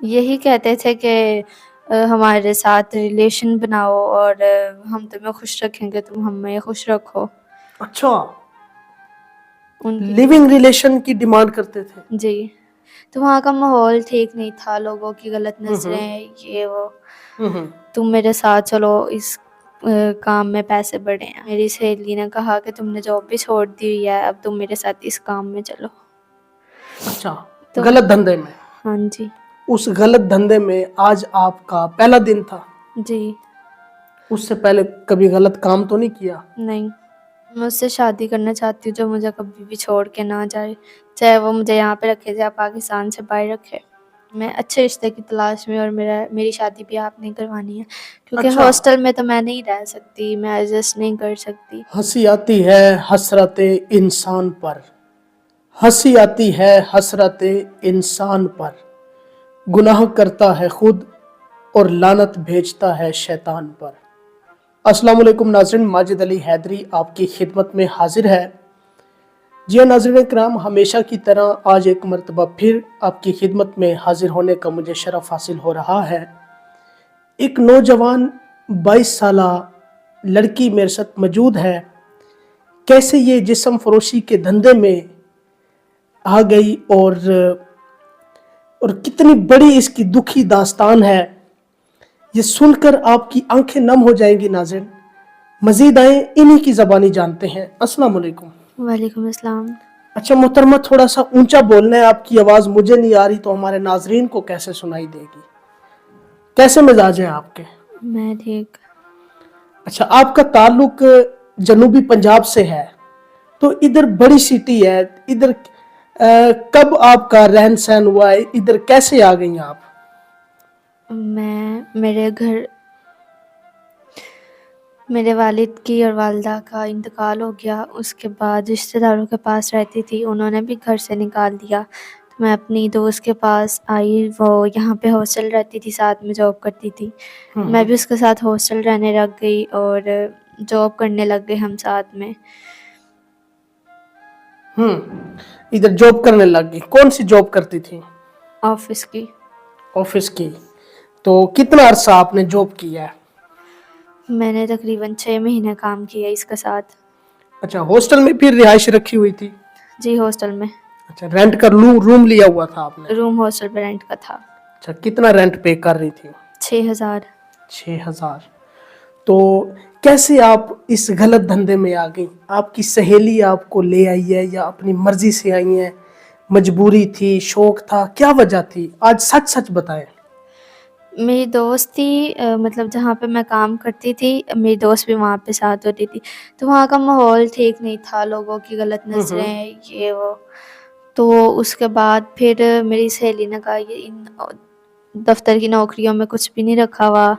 یہی کہتے تھے کہ ہمارے ساتھ ریلیشن بناؤ اور ہم تمہیں خوش رکھیں گے، تم ہمیں خوش رکھو. اچھا، ان کی لیونگ ریلیشن کی ڈیمانڈ کرتے تھے. جی. تو وہاں کا ماحول ٹھیک نہیں تھا، لوگوں کی غلط ہوں ہوں نظریں، یہ وہ. ہوں ہوں. تم میرے ساتھ چلو، اس کام میں پیسے بڑھے ہیں. میری سہیلی نے کہا کہ تم نے جاب بھی چھوڑ دی ہوئی ہے، اب تم میرے ساتھ اس کام میں چلو. اچھا، تو غلط دھندے میں. ہاں جی. اس غلط دھندے میں آج آپ کا پہلا دن تھا. جی. اس سے پہلے کبھی غلط کام تو نہیں کیا؟ نہیں. میں اس سے شادی کرنا چاہتی ہوں جو مجھے کبھی بھی چھوڑ کے نہ جائے، چاہے وہ مجھے یہاں پہ رکھے یا پاکستان سے باہر رکھے. میں اچھے رشتے کی تلاش میں، اور میری شادی بھی آپ نے کروانی ہے، کیونکہ اچھا. ہاسٹل میں تو میں نہیں رہ سکتی، میں ایڈجسٹ نہیں کر سکتی. ہنسی آتی ہے حسرت انسان پر، ہنسی آتی ہے حسرت انسان پر، گناہ کرتا ہے خود اور لعنت بھیجتا ہے شیطان پر. السلام علیکم ناظرین، ماجد علی حیدری آپ کی خدمت میں حاضر ہے. جی ناظرین کرام، ہمیشہ کی طرح آج ایک مرتبہ پھر آپ کی خدمت میں حاضر ہونے کا مجھے شرف حاصل ہو رہا ہے. ایک نوجوان 22 سالہ لڑکی میرے ساتھ موجود ہے. کیسے یہ جسم فروشی کے دھندے میں آ گئی اور کتنی بڑی اس کی دکھی داستان ہے، یہ سن کر آپ کی آنکھیں نم ہو جائیں گی. ناظرین مزید آئیں انہی کی زبانی جانتے ہیں. السلام علیکم. وعلیکم السلام. اچھا محترمہ، تھوڑا سا اونچا بولنا ہے، آپ کی آواز مجھے نہیں آ رہی تو ہمارے ناظرین کو کیسے سنائی دے گی. کیسے مزاج ہیں آپ کے؟ میں ٹھیک. اچھا، آپ کا تعلق جنوبی پنجاب سے ہے، تو ادھر بڑی سٹی ہے، ادھر کب آپ کا رہن سہن ہوا ہے، ادھر کیسے آ گئی آپ؟ میرے والد کی اور والدہ کا انتقال ہو گیا، اس کے بعد رشتہ داروں کے پاس رہتی تھی، انہوں نے بھی گھر سے نکال دیا. تو میں اپنی دوست کے پاس آئی، وہ یہاں پہ ہاسٹل رہتی تھی، ساتھ میں جاب کرتی تھی. میں بھی اس کے ساتھ ہاسٹل رہنے لگ گئی اور جاب کرنے لگ گئے ہم ساتھ میں. ادھر جاب کرنے لگ گئی. کون سی جاب کرتی تھی؟ آفس کی. آفس کی. تو کتنا عرصہ آپ نے جاب کیا ہے؟ میں نے تقریباً 6 مہینے کام کیا اس کے ساتھ. اچھا، ہاسٹل میں پھر رہائش رکھی ہوئی تھی؟ جی ہاسٹل میں. اچھا، رینٹ کر روم لیا ہوا تھا آپ نے؟ روم ہاسٹل پہ رینٹ کا تھا. اچھا، کتنا رینٹ پے کر رہی تھی؟ 6000. 6000. تو کیسے آپ اس غلط دھندے میں آ گئی؟ آپ کی سہیلی آپ کو لے آئی ہے یا اپنی مرضی سے آئی ہیں؟ مجبوری تھی، شوق تھا، کیا وجہ تھی؟ آج سچ سچ بتائیں. میری دوست تھی، مطلب جہاں پہ میں کام کرتی تھی میری دوست بھی وہاں پہ ساتھ ہوتی تھی. تو وہاں کا ماحول ٹھیک نہیں تھا، لوگوں کی غلط نظریں، یہ وہ. تو اس کے بعد پھر میری سہیلی نے کہا یہ ان دفتر کی نوکریوں میں کچھ بھی نہیں رکھا ہوا،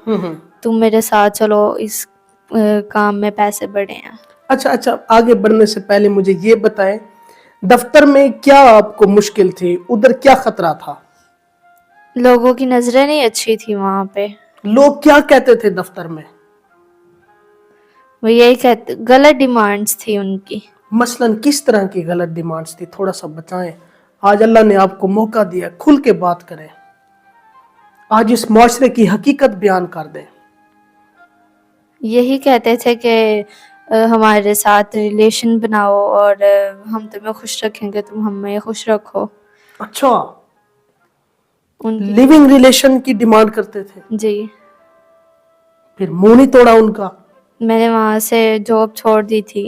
تم میرے ساتھ چلو، اس کام میں پیسے بڑھے ہیں. اچھا، آگے بڑھنے سے پہلے مجھے یہ بتائیں، دفتر میں کیا آپ کو مشکل تھی؟ ادھر کیا خطرہ تھا؟ لوگوں کی نظریں نہیں اچھی تھی وہاں پہ. لوگ کیا کہتے تھے دفتر میں؟ وہ یہی کہتے، غلط ڈیمانڈز تھی ان کی. مثلاً کس طرح کی غلط ڈیمانڈز تھی؟ تھوڑا سا بتائیں. آج اللہ نے آپ کو موقع دیا، کھل کے بات کریں. آج اس معاشرے کی حقیقت بیان کر دیں. یہی کہتے تھے کہ ہمارے ساتھ ریلیشن بناؤ اور ہم تمہیں خوش رکھیں گے، تم ہمیں خوش رکھو. اچھا، ان کی لیونگ ریلیشن کی ڈیمانڈ کرتے تھے. جی. پھر منہ نہیں توڑا ان کا؟ میں نے وہاں سے جاب چھوڑ دی تھی.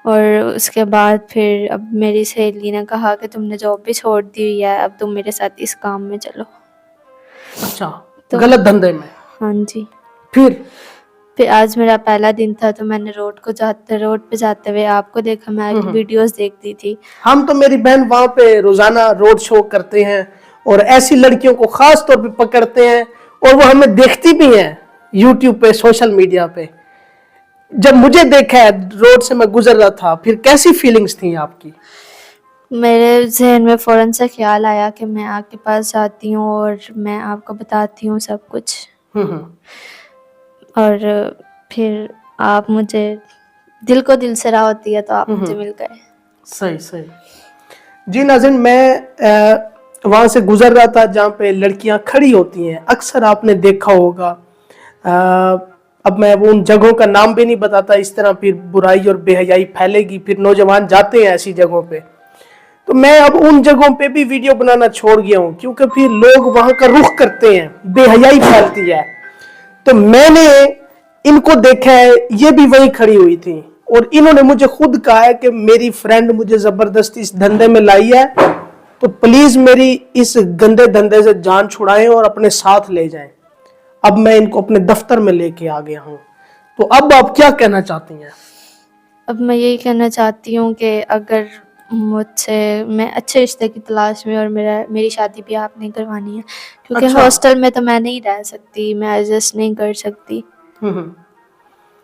اور اس کے بعد پھر اب میری سہیلی نے کہا کہ تم نے جاب بھی چھوڑ دی ہوئی ہے، اب تم میرے ساتھ اس کام میں چلو. اچھا، تو غلط دھندے میں. ہاں جی. پھر آج میرا پہلا دن تھا، تو میں نے روڈ پہ جاتے ہوئے آپ کو دیکھا، میں ویڈیوز دیکھتی تھی. ہم تو میری بہن وہاں پہ روزانہ روڈ شو کرتے ہیں اور ایسی لڑکیوں کو خاص طور پہ پکڑتے ہیں، اور وہ ہمیں دیکھتی بھی ہیں یوٹیوب پہ، سوشل میڈیا پہ. جب مجھے دیکھا ہے روڈ سے میں گزر رہا تھا، پھر کیسی فیلنگز تھیں آپ کی؟ میرے ذہن میں فوراً سے خیال آیا کہ میں آپ کے پاس جاتی ہوں اور میں آپ کو بتاتی ہوں سب کچھ. اور پھر آپ مجھے، دل کو دل سے راہ ہوتی ہے تو آپ مجھے مل گئے. صحیح. جی ناظرین، میں वहां से गुजर रहा था जहाँ पे लड़कियां खड़ी होती हैं, अक्सर आपने देखा होगा। अब मैं वो उन जगहों का नाम भी नहीं बताता, इस तरह फिर बुराई और बेहयाई फैलेगी, फिर नौजवान जाते हैं ऐसी जगहों पे। तो मैं अब उन जगहों पे भी वीडियो बनाना छोड़ गया हूँ, क्योंकि फिर लोग वहां का रुख करते हैं, बेहयाई फैलती है। तो मैंने इनको देखा है, ये भी वहीं खड़ी हुई थी और इन्होंने मुझे खुद कहा है कि मेरी फ्रेंड मुझे जबरदस्ती इस धंधे में लाई है, तो प्लीज मेरी इस गंदे धंधे से जान छुड़ाएं और अपने साथ ले जाएं। अब मैं इनको अपने दफ्तर में लेके आ गया हूँ। तो अब आप क्या कहना चाहती हैं? अब मैं यही कहना चाहती हूँ कि अगर मुझसे, मैं अच्छे रिश्ते की तलाश में, और मेरी शादी भी आपने करवानी है, क्योंकि अच्छा। हॉस्टल में तो मैं नहीं रह सकती, मैं एडजस्ट नहीं कर सकती। हम्म।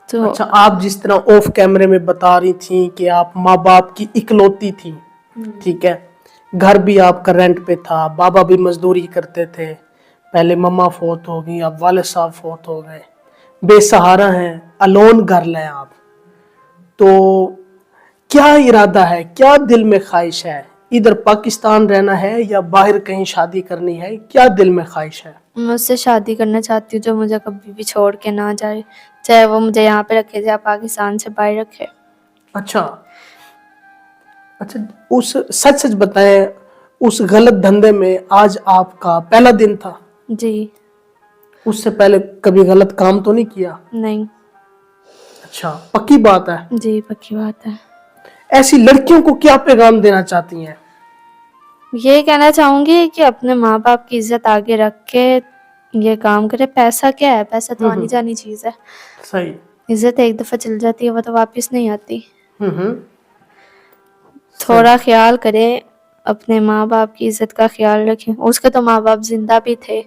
तो अच्छा, आप जिस तरह ऑफ कैमरे में बता रही थी कि आप माँ बाप की इकलौती थी, ठीक है, घर भी आपका रेंट पे था, बाबा भी मजदूरी करते थे, पहले मम्मा फोत हो गई, अब वाले साहब फोत हो गए, बेसहारा हैं, अलोन घर लें आप, तो क्या इरादा है, क्या दिल में ख्वाहिश है? इधर पाकिस्तान रहना है या बाहर कहीं शादी करनी है? क्या दिल में ख्वाहिश है? मैं उससे शादी करना चाहती हूँ जो मुझे कभी भी छोड़ के ना जाए, चाहे वो मुझे यहाँ पे रखे चाहे पाकिस्तान से बाहर रखे। अच्छा अच्छा, उस सच सच बताएं, उस गलत धंधे में आज आपका पहला दिन था? जी उससे पहले कभी गलत काम तो नहीं किया? नहीं। अच्छा, पक्की बात है? जी पक्की बात है। ऐसी लड़कियों को क्या पैगाम देना चाहती हैं? ये कहना चाहूंगी कि अपने माँ बाप की इज्जत आगे रख के ये काम करे। पैसा क्या है, पैसा तो आनी जानी चीज है, सही। इज्जत एक दफा चल जाती है, वो तो वापस नहीं आती। हम्म। थोड़ा ख्याल करें, अपने माँ बाप की इज्जत का ख्याल रखें। उसके तो माँ बाप जिंदा भी थे,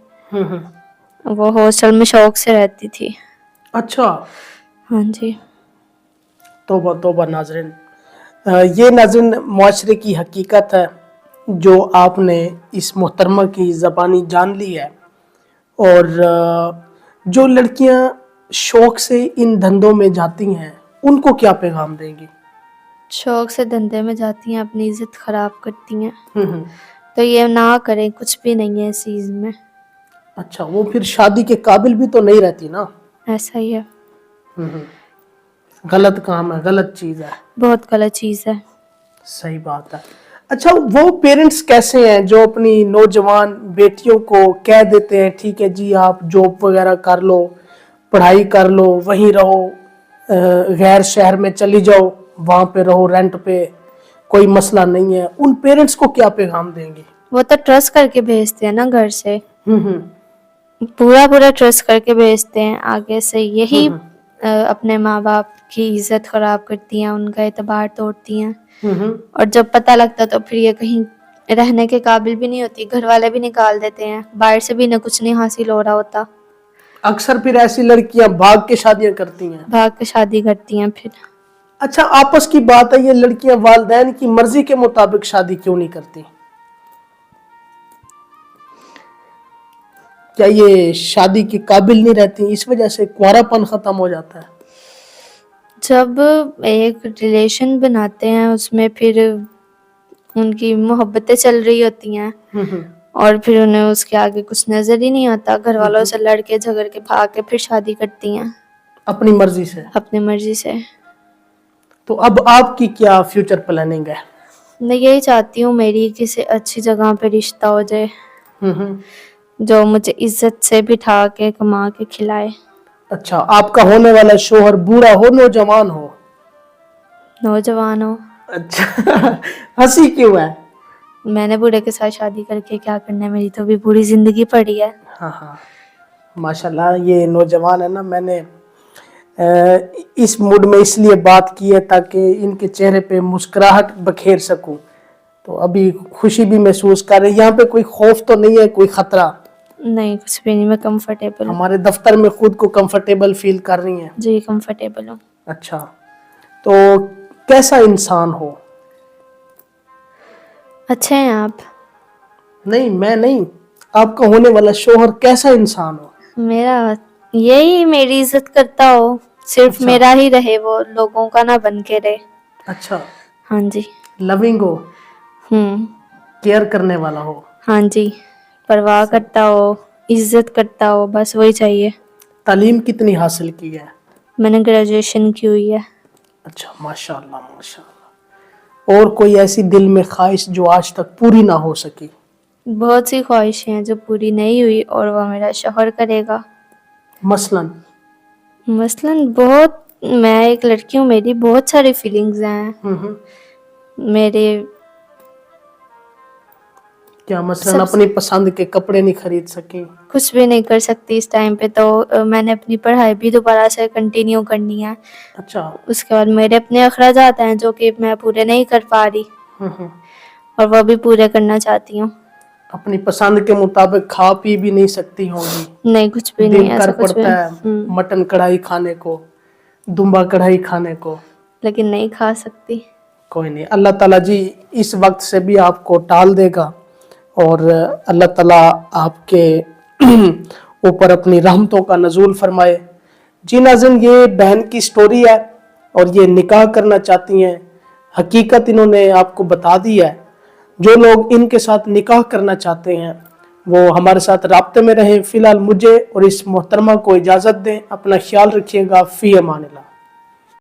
वो हॉस्टल में शौक से रहती थी। अच्छा। हाँ जी। तौबा तौबा नाज़रीन, ये नाज़रीन मुआशरे की हकीकत है जो आपने इस मोहतरमा की ज़बानी जान ली है। और जो लड़कियां शौक से इन धंधों में जाती हैं, उनको क्या पैगाम देंगी? शौक से धंधे में जाती हैं, अपनी इज्जत खराब करती हैं, हम्म। तो ये ना करें, कुछ भी नहीं है इस चीज में। अच्छा, वो फिर शादी के काबिल भी तो नहीं रहती ना? ऐसा ही है, गलत काम है, गलत चीज़ है, बहुत गलत चीज है। सही बात है। अच्छा, वो पेरेंट्स कैसे हैं जो अपनी नौजवान बेटियों को कह देते हैं ठीक है जी आप जॉब वगैरह कर लो, पढ़ाई कर लो, वहीं रहो, गैर शहर में चली जाओ, वहां पे रहो रेंट पे, कोई मसला नहीं है, उन पेरेंट्स को क्या पैगाम देंगे? वो तो ट्रस्ट करके भेजते हैं ना घर से, हम्म। पूरा पूरा ट्रस्ट करके भेजते हैं, आगे से यही अपने माँ बाप की इज्जत खराब करती हैं, उनका एतबार तोड़ती हैं। और जब पता लगता तो फिर ये कहीं रहने के काबिल भी नहीं होती, घर वाले भी निकाल देते हैं, बाहर से भी इन्हें कुछ नहीं हासिल हो रहा होता। अक्सर फिर ऐसी लड़कियां भाग के शादियां करती हैं, भाग के शादी करती हैं फिर। अच्छा, आपस की बात है, ये लड़कियां वालिदैन की मर्जी के मुताबिक शादी क्यों नहीं करती? क्या ये शादी के काबिल नहीं रहती, इस वजह से कुंवारापन खत्म हो जाता है? जब एक रिलेशन बनाते हैं उसमें फिर उनकी मोहब्बतें चल रही होती हैं और फिर उन्हें उसके आगे कुछ नजर ही नहीं आता, घर वालों से लड़के झगड़ के भाग के फिर शादी करती हैं अपनी मर्जी से। अपनी मर्जी से। तो अब आपकी क्या फ्यूचर प्लानिंग है? मैं यही चाहती हूँ मेरी किसी अच्छी जगह पे रिश्ता हो जाए, जो मुझे इज्जत से बिठा के कमा के खिलाए। अच्छा, आपका होने वाला शोहर बूढ़ा हो नौजवान हो? नौजवान हो। अच्छा, हंसी क्यों है? मैंने बूढ़े के साथ शादी करके क्या करना है, मेरी तो अभी पूरी जिंदगी पड़ी है। हाँ हाँ, माशाल्लाह, ये नौजवान है ना, मैंने इस मूड में इसलिए बात की है ताकि इनके चेहरे पे मुस्कुराहट बखेर सकूं। तो अभी खुशी भी महसूस कर रहे हैं, यहाँ पे कोई खौफ तो नहीं है, कोई खतरा? नहीं, कुछ भी नहीं, मैं कंफर्टेबल हूँ। हमारे दफ्तर में खुद को कंफर्टेबल फील कर रही हैं? जी कंफर्टेबल हूँ। अच्छा, तो कैसा इंसान हो? अच्छे हैं आप? नहीं, मैं नहीं, आपका होने वाला शोहर कैसा इंसान हो? मेरा यही मेरी इज्जत करता हो, सिर्फ अच्छा। मेरा ही रहे, वो लोगों का ना बन के रहे। अच्छा, हाँ जी। लविंग हो, हम्म। केयर करने वाला हो? हाँ जी, परवाह करता हो, इज्जत करता हो, बस वही चाहिए। तालीम कितनी हासिल की है? मैंने ग्रेजुएशन की हुई है। अच्छा, माशाल्लाह माशाल्लाह। और कोई ऐसी दिल में ख्वाहिश जो आज तक पूरी ना हो सकी? बहुत सी ख्वाहिशें हैं जो पूरी नहीं हुई और वो मेरा शौहर करेगा। मसलन? मसलन बहुत, मैं एक लड़की हूँ, मेरी बहुत सारी फीलिंग्स हैं। हम्म। मेरे क्या मसलन सब अपनी पसंद के कपड़े नहीं खरीद सकी? कुछ भी नहीं कर सकती इस टाइम पे, तो मैंने अपनी पढ़ाई भी दोबारा से कंटिन्यू करनी है। अच्छा। उसके बाद मेरे अपने अखराजात हैं जो कि मैं पूरे नहीं कर पा रही हम्म। और वो भी पूरे करना चाहती हूँ। अपनी पसंद के मुताबिक खा पी भी नहीं सकती होंगी? नहीं, कुछ भी नहीं, दिल कर ऐसा कुछ भी पड़ता है मटन कढ़ाई खाने को, दुम्बा कढ़ाई खाने को, लेकिन नहीं खा सकती। कोई नहीं, अल्लाह ताला जी इस वक्त से भी आपको टाल देगा और अल्लाह ताला आपके ऊपर अपनी रहमतों का नज़ूल फरमाए। जी नाज़रीन, ये बहन की स्टोरी है और ये निकाह करना चाहती हैं। हकीकत इन्होंने आपको बता दी है। जो लोग इनके साथ निकाह करना चाहते हैं वो हमारे साथ राब्ते में रहें। फ़िलहाल मुझे और इस मोहतरमा को इजाज़त दें। अपना ख्याल रखिएगा। फ़ी अमानिल्लाह।